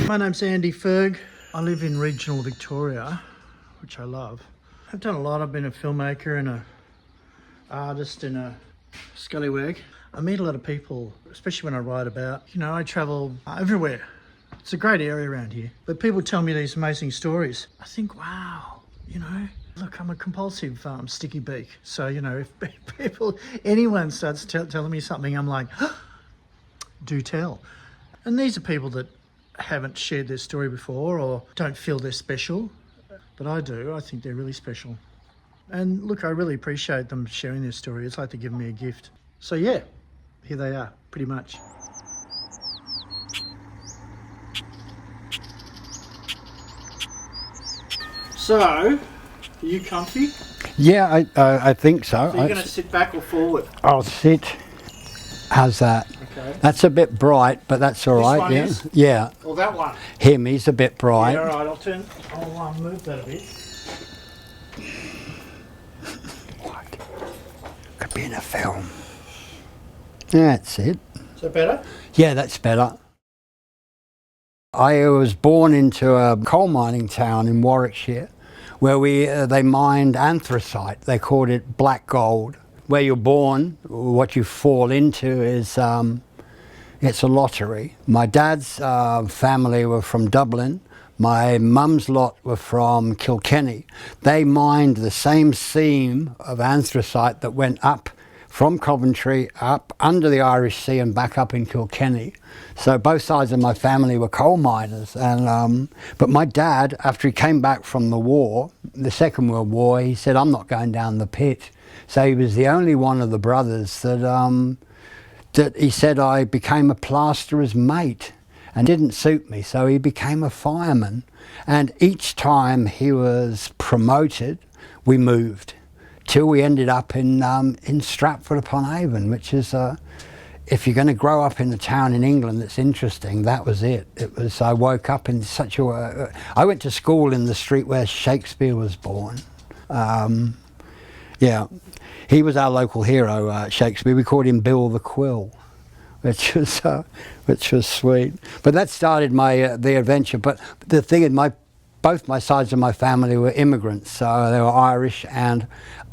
My name's Andy Ferg. I live in regional Victoria, which I love. I've done a lot. I've been a filmmaker and a artist and a scallywag. I meet a lot of people, especially when I write about. You know, I travel everywhere. It's a great area around here. But people tell me these amazing stories. I think, wow, you know, look, I'm a compulsive sticky beak. So, you know, if anyone starts telling me something, I'm like, do tell. And these are people that haven't shared their story before or don't feel they're special, but I do. I think they're really special. And look, I really appreciate them sharing their story. It's like they're giving me a gift. So yeah, here they are, pretty much. So, are you comfy? Yeah, I think so. So you're going to sit back or forward? I'll sit. How's that? Okay. That's a bit bright, but that's all right. One Yeah. is? Yeah. Or that one? Him, he's a bit bright. Yeah, all right, I'll move that a bit. What? Could be in a film. That's it. Is that better? Yeah, that's better. I was born into a coal mining town in Warwickshire where they mined anthracite. They called it black gold. Where you're born, what you fall into is, it's a lottery. My dad's family were from Dublin. My mum's lot were from Kilkenny. They mined the same seam of anthracite that went up from Coventry, up under the Irish Sea and back up in Kilkenny. So both sides of my family were coal miners. And but my dad, after he came back from the war, the Second World War, he said, I'm not going down the pit. So he was the only one of the brothers that he said I became a plasterer's mate, and didn't suit me, so he became a fireman. And each time he was promoted, we moved till we ended up in Stratford upon Avon, which is if you're going to grow up in a town in England that's interesting, that was it. It was, I woke up in such a I went to school in the street where Shakespeare was born. Yeah, he was our local hero, Shakespeare. We called him Bill the Quill, which was sweet. But that started my the adventure. But the thing is, both my sides of my family were immigrants, so they were Irish, and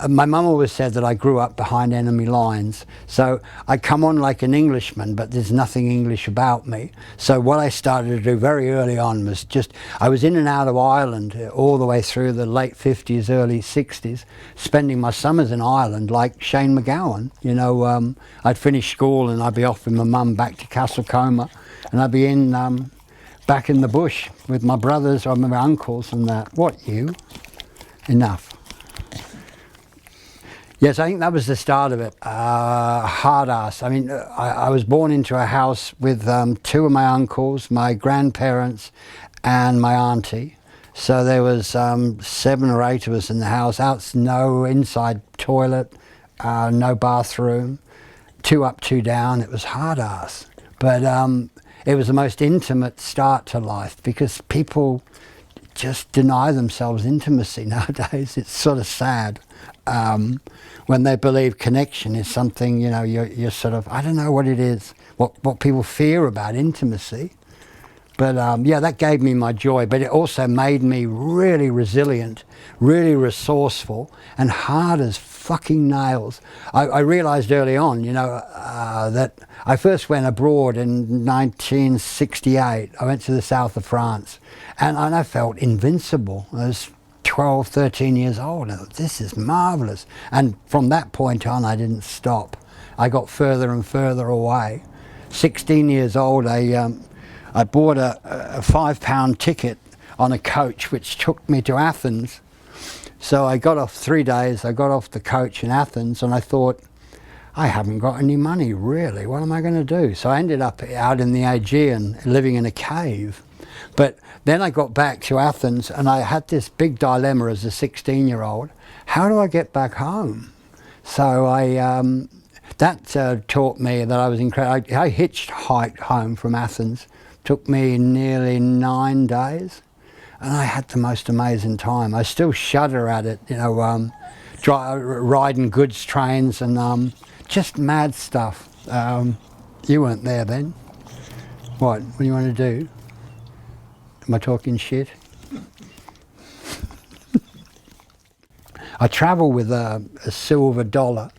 my mum always said that I grew up behind enemy lines. So I come on like an Englishman, but there's nothing English about me. So what I started to do very early on was I was in and out of Ireland all the way through the late 50s, early 60s, spending my summers in Ireland like Shane McGowan. You know, I'd finish school and I'd be off with my mum back to Castlecoma, and I'd be in back in the bush with my brothers or my uncles and that. What, you? Enough. Yes, I think that was the start of it. Hard ass. I mean, I was born into a house with two of my uncles, my grandparents and my auntie. So there was 7 or 8 of us in the house. No inside toilet, no bathroom, 2 up, 2 down. It was hard ass. But it was the most intimate start to life, because people just deny themselves intimacy nowadays. It's sort of sad when they believe connection is something, you know, you're sort of, I don't know what it is, what people fear about intimacy. But yeah, that gave me my joy, but it also made me really resilient, really resourceful, and hard as fucking nails. I realised early on, you know, that I first went abroad in 1968. I went to the south of France, and I felt invincible. I was 12, 13 years old. I thought, this is marvellous. And from that point on, I didn't stop. I got further and further away. 16 years old, I bought a £5 ticket on a coach which took me to Athens. So I got off 3 days, I got off the coach in Athens, and I thought, I haven't got any money really, what am I going to do? So I ended up out in the Aegean living in a cave. But then I got back to Athens and I had this big dilemma as a 16-year-old. How do I get back home? So that taught me that I was incredible. I hitchhiked home from Athens. Took me nearly 9 days. And I had the most amazing time. I still shudder at it, you know, riding goods trains and just mad stuff. You weren't there then. What do you want to do? Am I talking shit? I travel with a silver dollar,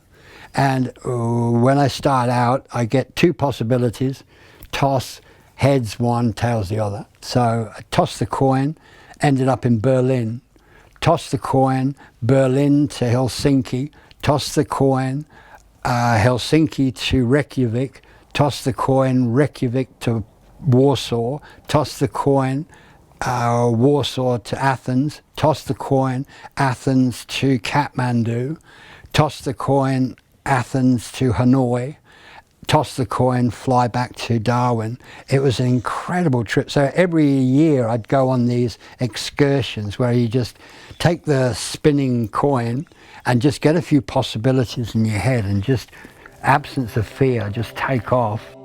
and when I start out, I get two possibilities: toss, heads one, tails the other. So I tossed the coin, ended up in Berlin. Tossed the coin, Berlin to Helsinki. Tossed the coin, Helsinki to Reykjavik. Tossed the coin, Reykjavik to Warsaw. Tossed the coin, Warsaw to Athens. Tossed the coin, Athens to Kathmandu. Tossed the coin, Athens to Hanoi. Toss the coin, fly back to Darwin. It was an incredible trip. So every year I'd go on these excursions where you just take the spinning coin and just get a few possibilities in your head and just absence of fear, just take off.